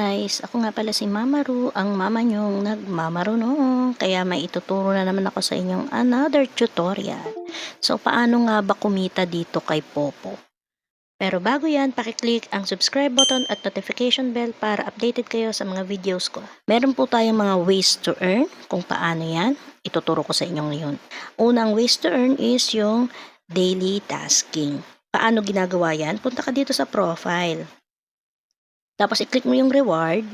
guys, ako nga pala si Mama Ru, ang mama nyong nagmamarunong. Kaya may ituturo na naman ako sa inyong another tutorial. So, paano nga ba kumita dito kay Popo? Pero bago yan, pakiclick ang subscribe button at notification bell para updated kayo sa mga videos ko. Meron po tayong mga ways to earn, kung paano yan, ituturo ko sa inyo ngayon. Unang ways to earn is yung daily tasking. Paano ginagawa yan? Punta ka dito sa profile. Tapos, i-click mo yung reward.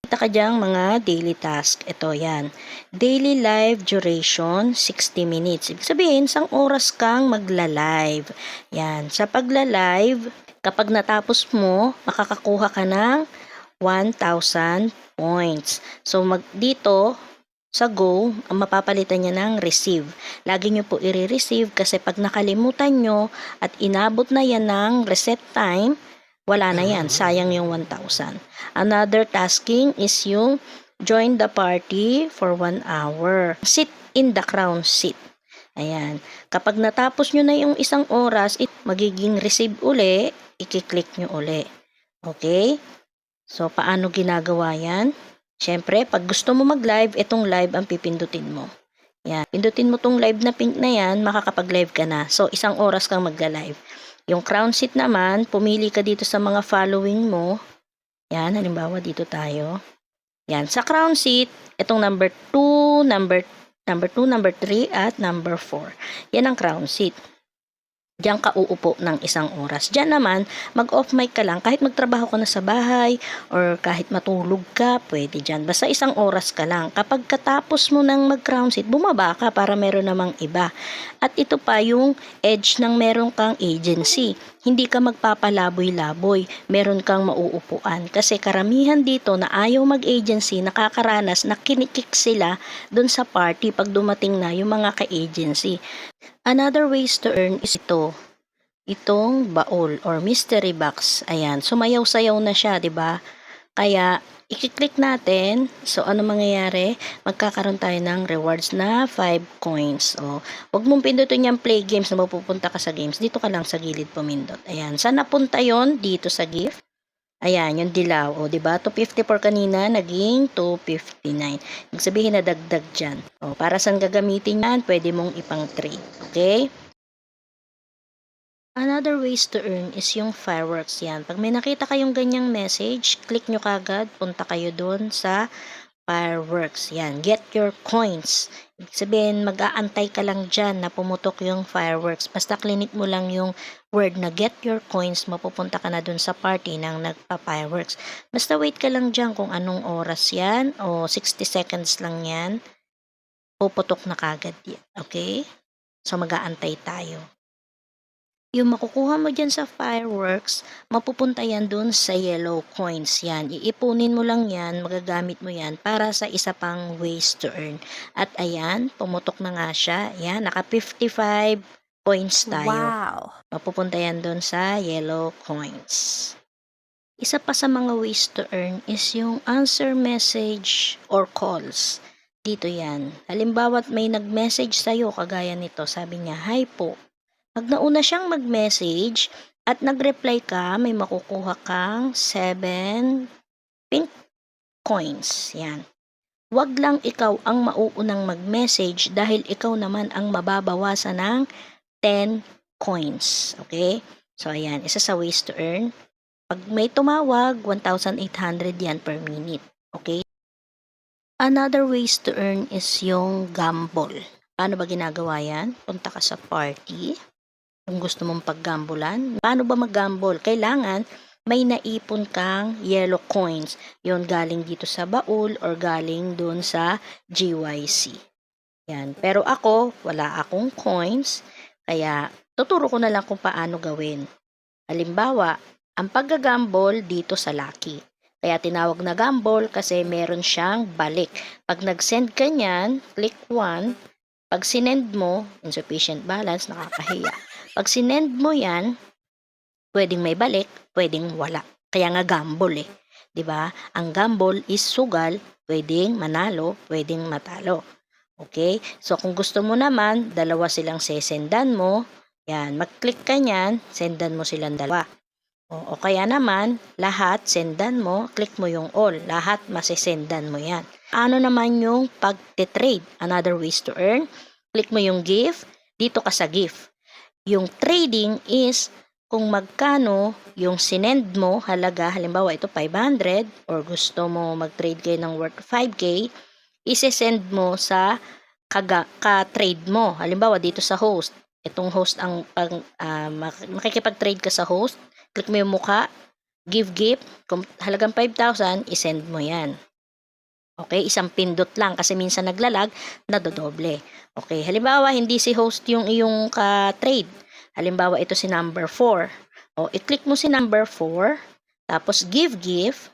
Kita ka dyang mga daily task. Ito, yan. Daily live duration, 60 minutes. Ibig sabihin, 1 oras kang magla-live. Yan. Sa pagla-live, kapag natapos mo, makakakuha ka ng 1,000 points. So, dito, sa go, ang mapapalitan niya ng receive. Lagi nyo po i-receive kasi pag nakalimutan nyo at inabot na yan ng reset time, wala na yan. Sayang yung 1,000. Another tasking is yung join the party for 1 hour. Sit in the crown seat. Ayan. Kapag natapos nyo na yung 1 oras, magiging receive uli, i-click nyo uli. Okay? So, paano ginagawa yan? Siyempre, pag gusto mo mag-live, itong live ang pipindutin mo. Yan. Pindutin mo tong live na pink na yan, makakapag-live ka na. So, 1 oras kang magla-live. Yung crown seat naman, pumili ka dito sa mga following mo. Yan, halimbawa dito tayo. Yan, sa crown seat, itong number 2, number 2, number 3, at number 4. Yan ang crown seat. Diyan ka uupo ng 1 oras. Diyan naman, mag-off mic ka lang. Kahit magtrabaho ka na sa bahay or kahit matulog ka, pwede dyan. Basta 1 oras ka lang. Kapag katapos mo ng mag-crown seat, bumaba ka para meron namang iba. At ito pa yung edge ng meron kang agency. Hindi ka magpapalaboy-laboy. Meron kang mauupuan. Kasi karamihan dito na ayaw mag-agency, nakakaranas na kinikik sila dun sa party pag dumating na yung mga ka-agency. Another ways to earn is ito. Itong baol or mystery box. Ayan, sumayaw-sayaw na siya, 'di ba? Kaya i-click natin. So ano mangyayari? Magkakaroon tayo ng rewards na 5 coins. O, wag mong pindutin yung play games na mapupunta ka sa games. Dito ka lang sa gilid pumindot. Ayan, saan napunta 'yon? Dito sa gift. Ayan, yung dilaw. O, 'di ba? 254 kanina, naging 259. Ibig sabihin na dagdag diyan. O, para saan gagamitin 'yan? Pwede mong ipang-trade. Okay? Another ways to earn is yung fireworks yan. Pag may nakita kayong ganyang message, click nyo kagad, punta kayo doon sa fireworks. Yan, get your coins. Ibig sabihin, mag-aantay ka lang dyan na pumutok yung fireworks. Basta clinic mo lang yung word na get your coins, mapupunta ka na doon sa party ng nagpa-fireworks. Basta wait ka lang dyan kung anong oras yan o 60 seconds lang yan. Puputok na kagad yan. Okay? So, mag-aantay tayo. Yung makukuha mo dyan sa fireworks, mapupunta yan dun sa yellow coins yan. Iipunin mo lang yan, magagamit mo yan para sa isa pang ways to earn. At ayan, pumutok na nga siya. Ayan, naka 55 points tayo. Wow! Mapupunta yan dun sa yellow coins. Isa pa sa mga ways to earn is yung answer message or calls. Dito yan. Halimbawa may nag-message sa'yo, kagaya nito, sabi niya, "Hi po." Pag nauna siyang mag-message at nag-reply ka, may makukuha kang 7 pink coins. Yan. Wag lang ikaw ang mauunang mag-message dahil ikaw naman ang mababawasan ng 10 coins. Okay? So, ayan. Isa sa ways to earn. Pag may tumawag, 1,800 yan per minute. Okay? Another ways to earn is yung gamble. Paano ba ginagawa yan? Punta ka sa party. Kung gusto mong paggambulan, paano ba mag-gamble? Kailangan may naipon kang yellow coins. Yon galing dito sa baul or galing dun sa GYC. Yan. Pero ako, wala akong coins, kaya tuturo ko na lang kung paano gawin. Halimbawa, ang paggagamble dito sa Lucky. Kaya tinawag na gamble kasi meron siyang balik. Pag nag-send ka niyan, click 1. Pag sinend mo, insufficient balance, nakakahiya. Pag sinend mo yan, pwedeng may balik, pwedeng wala. Kaya nga gamble eh. 'Di ba? Ang gamble is sugal, pwedeng manalo, pwedeng matalo. Okay? So kung gusto mo naman, dalawa silang sesendan mo. Yan, mag-click ka niyan, sendan mo silang dalawa. O kaya naman, lahat sendan mo, click mo yung all. Lahat masisendan mo yan. Ano naman yung pag-trade? Another ways to earn. Click mo yung gift. Dito ka sa gift. Yung trading is kung magkano yung sinend mo halaga, halimbawa ito 500 or gusto mo mag-trade kayo ng worth 5K, ise-send mo sa ka-trade mo. Halimbawa dito sa host, itong host ang makikipag-trade ka sa host, click mo yung mukha, give gift, kung halagang 5,000, isend mo yan. Okay, isang pindot lang kasi minsan naglalag, nadodoble. Okay, halimbawa hindi si host yung iyong ka-trade. Halimbawa ito si number 4. O, i-click mo si number 4, tapos give gift.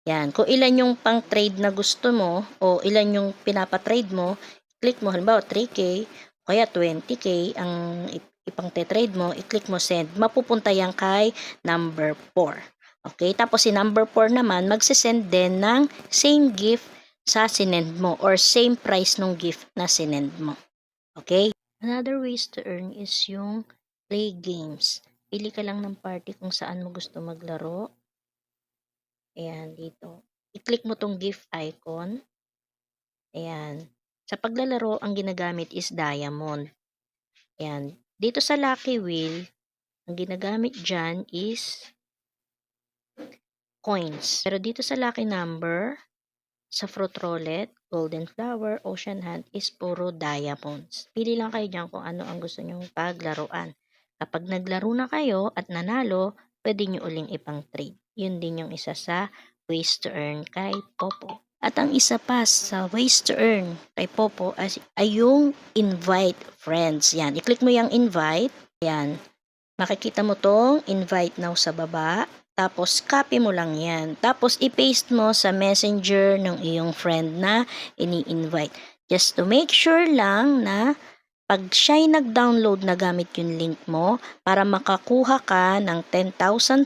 Yan, kung ilan yung pang-trade na gusto mo o ilan yung pinapa-trade mo, click mo halimbawa 3K o kaya 20K ang ipang-trade mo, i-click mo send. Mapupunta yan kay number 4. Okay, tapos si number 4 naman magsisend din ng same gift sa sinend mo or same price ng gift na sinend mo. Okay? Another ways to earn is yung play games. Pili ka lang ng party kung saan mo gusto maglaro. Ayan, dito. I-click mo tong gift icon. Ayan. Sa paglalaro, ang ginagamit is diamond. Ayan. Dito sa Lucky Wheel, ang ginagamit dyan is coins. Pero dito sa Lucky Number, sa Fruit Roulette, Golden Flower, Ocean Hunt is puro diamonds. Pili lang kayo dyan kung ano ang gusto nyong paglaruan. Kapag naglaro na kayo at nanalo, pwede nyo uling ipang trade. Yun din yung isa sa ways to earn kay Popo. At ang isa pa sa ways to earn kay Popo ay yung invite friends. Yan, i-click mo yung invite. Yan, makikita mo tong invite now sa baba. Tapos, copy mo lang yan. Tapos, i-paste mo sa messenger ng iyong friend na ini-invite. Just to make sure lang na pag siya'y nag-download na gamit yung link mo, para makakuha ka ng 10,000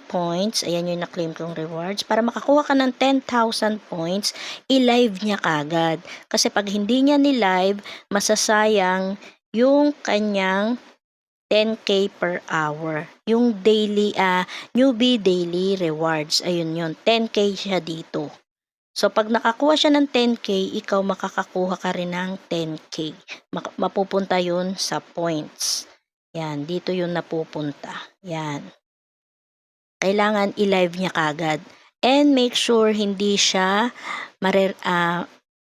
points, ayan yung na-claim kong rewards, para makakuha ka ng 10,000 points, i-live niya kagad. Kasi pag hindi niya ni-live, masasayang yung kanyang 10K per hour. Yung daily, newbie daily rewards. Ayun yun. 10K siya dito. So, pag nakakuha siya ng 10K, ikaw makakakuha ka rin ng 10K. Mapupunta yun sa points. Yan. Dito yun napupunta. Yan. Kailangan i-live niya kagad. And make sure hindi siya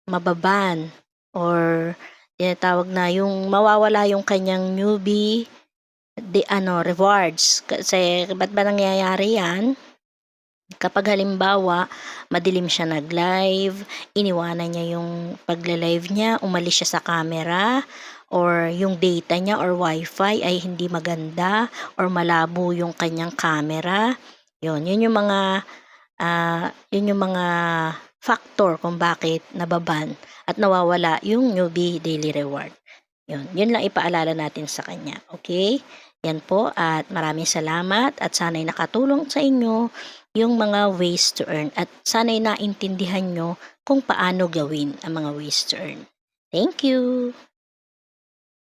mababan or tinatawag na yung mawawala yung kanyang newbie rewards. Kasi ba't ba nangyayari yan? Kapag halimbawa, madilim siya nag-live, iniwanan niya yung pagle-live niya, umalis siya sa camera, or yung data niya or wifi ay hindi maganda, or malabo yung kanyang camera. Yun yung mga factor kung bakit nababan at nawawala yung newbie daily reward. Yun lang ipaalala natin sa kanya. Okay? Yan po at maraming salamat at sana'y nakatulong sa inyo yung mga ways to earn at sana'y naintindihan nyo kung paano gawin ang mga ways to earn. Thank you!